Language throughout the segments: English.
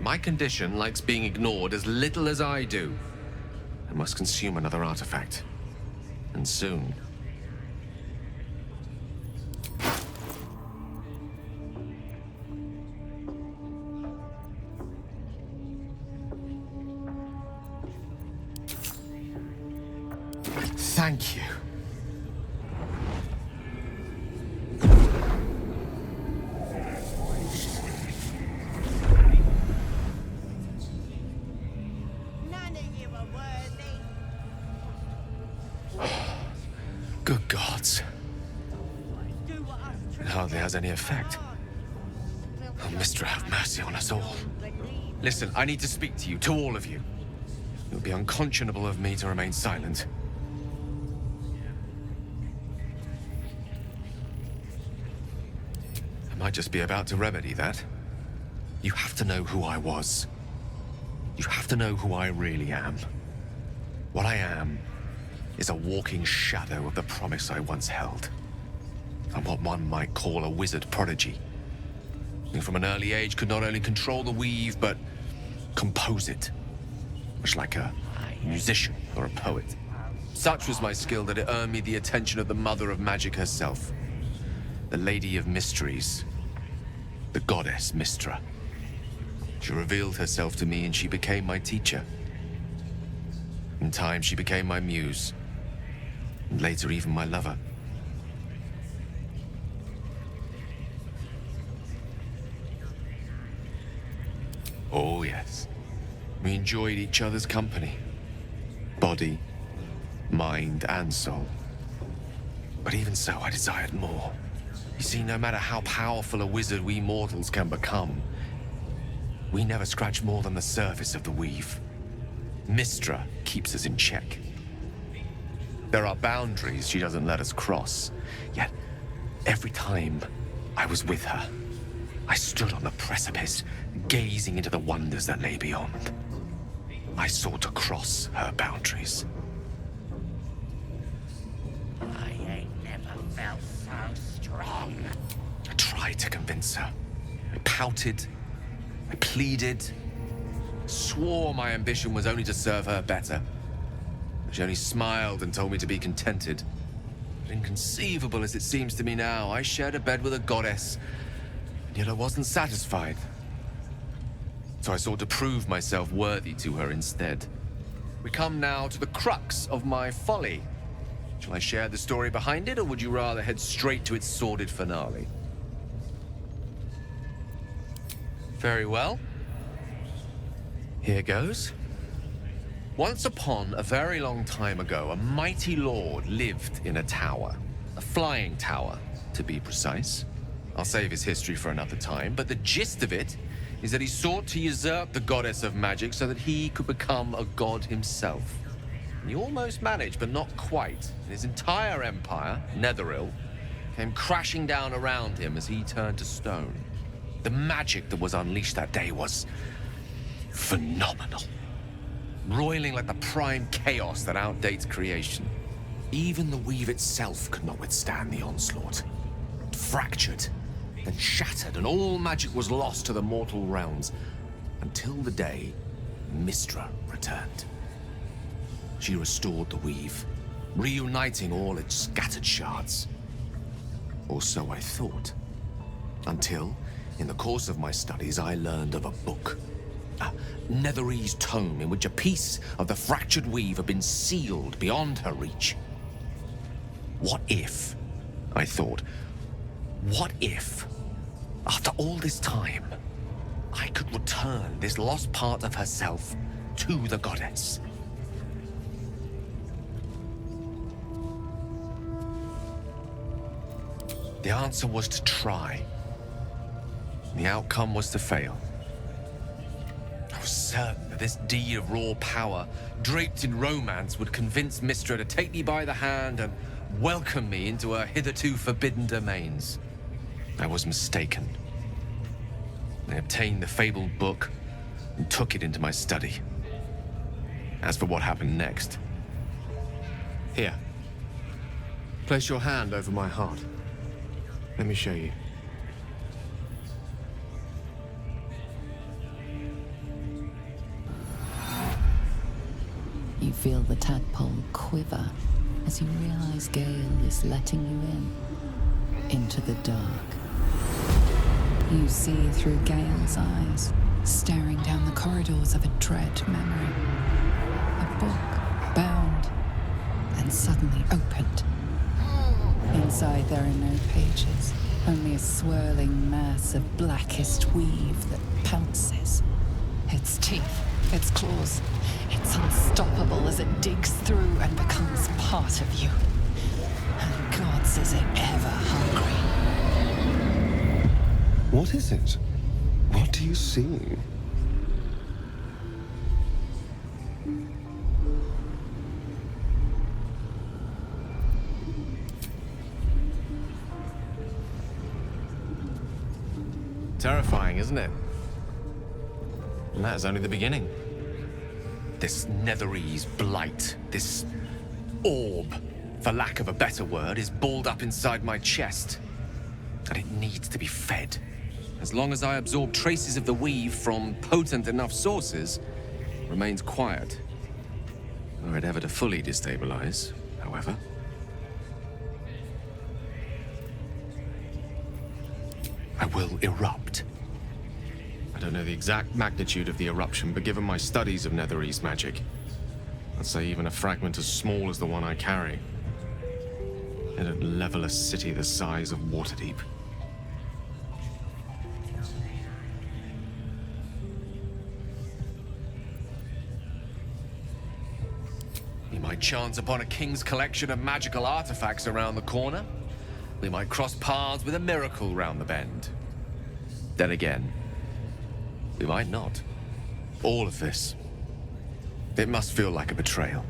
My condition likes being ignored as little as I do. I must consume another artifact. And soon. Thank you. Good gods. It hardly has any effect. Oh, Mister, have mercy on us all. Listen, I need to speak to you, to all of you. It would be unconscionable of me to remain silent. I might just be about to remedy that. You have to know who I was. You have to know who I really am. What I am is a walking shadow of the promise I once held. I'm what one might call a wizard prodigy, who from an early age could not only control the weave, but compose it, much like a musician or a poet. Such was my skill that it earned me the attention of the mother of magic herself, the Lady of Mysteries, the goddess Mystra. She revealed herself to me and she became my teacher. In time, she became my muse, and later even my lover. Oh yes, we enjoyed each other's company. Body, mind, and soul. But even so, I desired more. You see, no matter how powerful a wizard we mortals can become, we never scratch more than the surface of the weave. Mystra keeps us in check. There are boundaries she doesn't let us cross. Yet, every time I was with her, I stood on the precipice, gazing into the wonders that lay beyond. I sought to cross her boundaries. I ain't never felt so strong. I tried to convince her. I pouted. I pleaded. Swore my ambition was only to serve her better. She only smiled and told me to be contented. But inconceivable as it seems to me now, I shared a bed with a goddess, and yet I wasn't satisfied. So I sought to prove myself worthy to her instead. We come now to the crux of my folly. Shall I share the story behind it, or would you rather head straight to its sordid finale? Very well. Here goes. Once upon a very long time ago, a mighty lord lived in a tower. A flying tower, to be precise. I'll save his history for another time, but the gist of it is that he sought to usurp the goddess of magic so that he could become a god himself. And he almost managed, but not quite. And his entire empire, Netheril, came crashing down around him as he turned to stone. The magic that was unleashed that day was phenomenal. Roiling like the prime chaos that outdates creation. Even the weave itself could not withstand the onslaught. It fractured, then shattered, and all magic was lost to the mortal realms, until the day Mystra returned. She restored the weave, reuniting all its scattered shards. Or so I thought. Until, in the course of my studies, I learned of a book. A Netherese tome in which a piece of the fractured weave had been sealed beyond her reach. What if, I thought, what if, after all this time, I could return this lost part of herself to the goddess? The answer was to try. The outcome was to fail. I was certain that this deed of raw power, draped in romance, would convince Mystra to take me by the hand and welcome me into her hitherto forbidden domains. I was mistaken. I obtained the fabled book and took it into my study. As for what happened next... Here. Place your hand over my heart. Let me show you. the tadpole quiver as you realize Gale is letting you into the dark. You see through Gale's eyes, staring down the corridors of a dread memory. A book, bound, and suddenly opened. Inside there are no pages, only a swirling mass of blackest weave that pounces. Its teeth, its claws, it's unstoppable as it digs through and becomes part of you. And God says it ever hungry. What is it? What do you see? Terrifying, isn't it? And that is only the beginning. This Netherese blight, this orb, for lack of a better word, is balled up inside my chest. And it needs to be fed. As long as I absorb traces of the weave from potent enough sources, it remains quiet. Were it ever to fully destabilize, however. I will erupt. I don't know the exact magnitude of the eruption, but given my studies of Netherese magic, I'd say even a fragment as small as the one I carry, it'd level a city the size of Waterdeep. We might chance upon a king's collection of magical artifacts around the corner. We might cross paths with a miracle round the bend. Then again, we might not. All of this, it must feel like a betrayal.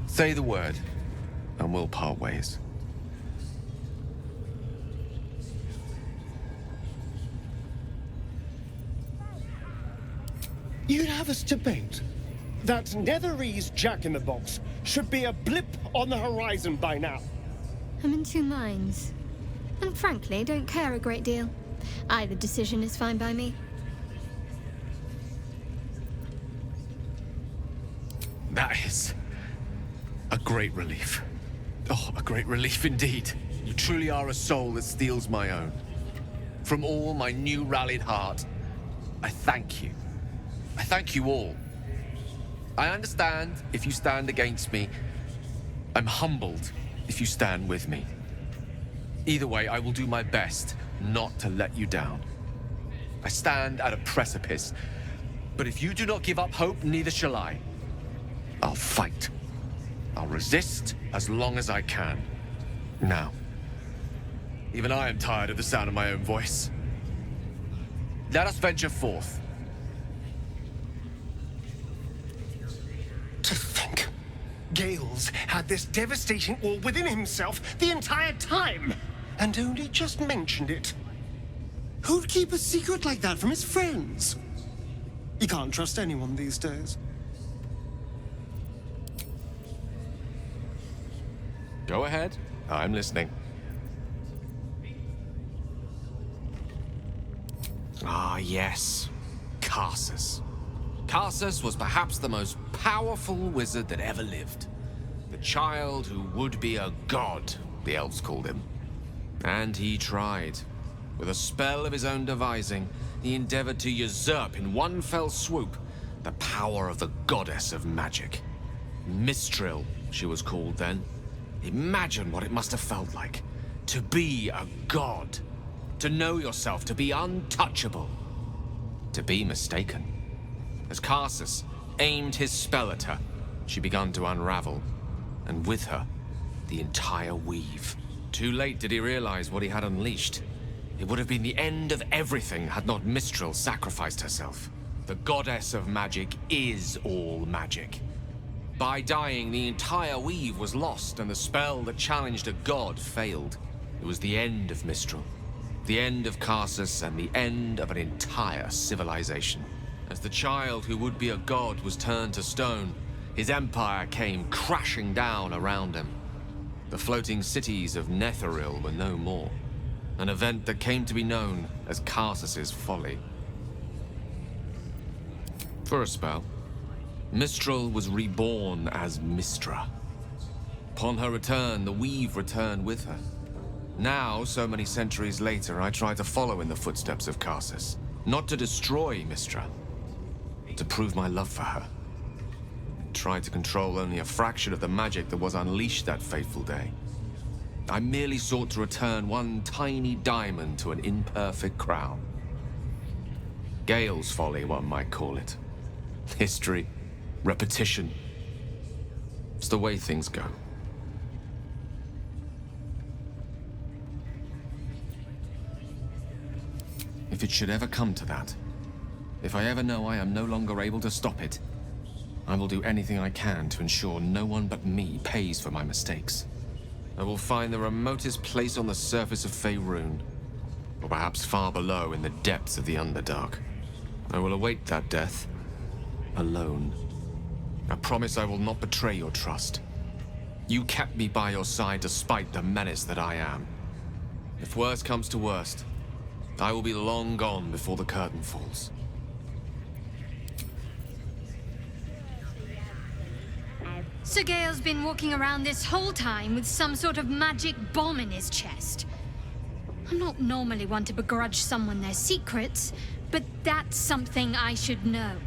Say the word, and we'll part ways. You'd have us debate that Netherese Jack-in-the-Box should be a blip on the horizon by now. I'm in two minds. And frankly, don't care a great deal. Either decision is fine by me. That is a great relief. Oh, a great relief indeed. You truly are a soul that steals my own. From all my new rallied heart, I thank you. I thank you all. I understand if you stand against me. I'm humbled if you stand with me. Either way, I will do my best not to let you down. I stand at a precipice, but if you do not give up hope, neither shall I. I'll fight. I'll resist as long as I can. Now, even I am tired of the sound of my own voice. Let us venture forth. To think, Gales had this devastating orb within himself the entire time, and only just mentioned it. Who'd keep a secret like that from his friends? You can't trust anyone these days. Go ahead. I'm listening. Ah, yes. Karsus. Karsus was perhaps the most powerful wizard that ever lived. The child who would be a god, the elves called him. And he tried. With a spell of his own devising, he endeavored to usurp in one fell swoop the power of the goddess of magic. Mistral, she was called then. Imagine what it must have felt like. To be a god. To know yourself, to be untouchable. To be mistaken. As Karsus aimed his spell at her, she began to unravel. And with her, the entire weave. Too late did he realize what he had unleashed. It would have been the end of everything had not Mistral sacrificed herself. The goddess of magic is all magic. By dying, the entire weave was lost, and the spell that challenged a god failed. It was the end of Mistral, the end of Karsus, and the end of an entire civilization. As the child who would be a god was turned to stone, his empire came crashing down around him. The floating cities of Netheril were no more, an event that came to be known as Karsus's folly. For a spell, Mistral was reborn as Mistra. Upon her return, the weave returned with her. Now, so many centuries later, I try to follow in the footsteps of Karsus. Not to destroy Mistra, but to prove my love for her. I tried to control only a fraction of the magic that was unleashed that fateful day. I merely sought to return one tiny diamond to an imperfect crown. Gale's folly, one might call it. History, repetition. It's the way things go. If it should ever come to that, if I ever know I am no longer able to stop it, I will do anything I can to ensure no one but me pays for my mistakes. I will find the remotest place on the surface of Faerun, or perhaps far below in the depths of the Underdark. I will await that death, alone. I promise I will not betray your trust. You kept me by your side despite the menace that I am. If worst comes to worst, I will be long gone before the curtain falls. So Gale's been walking around this whole time with some sort of magic bomb in his chest. I'm not normally one to begrudge someone their secrets, but that's something I should know.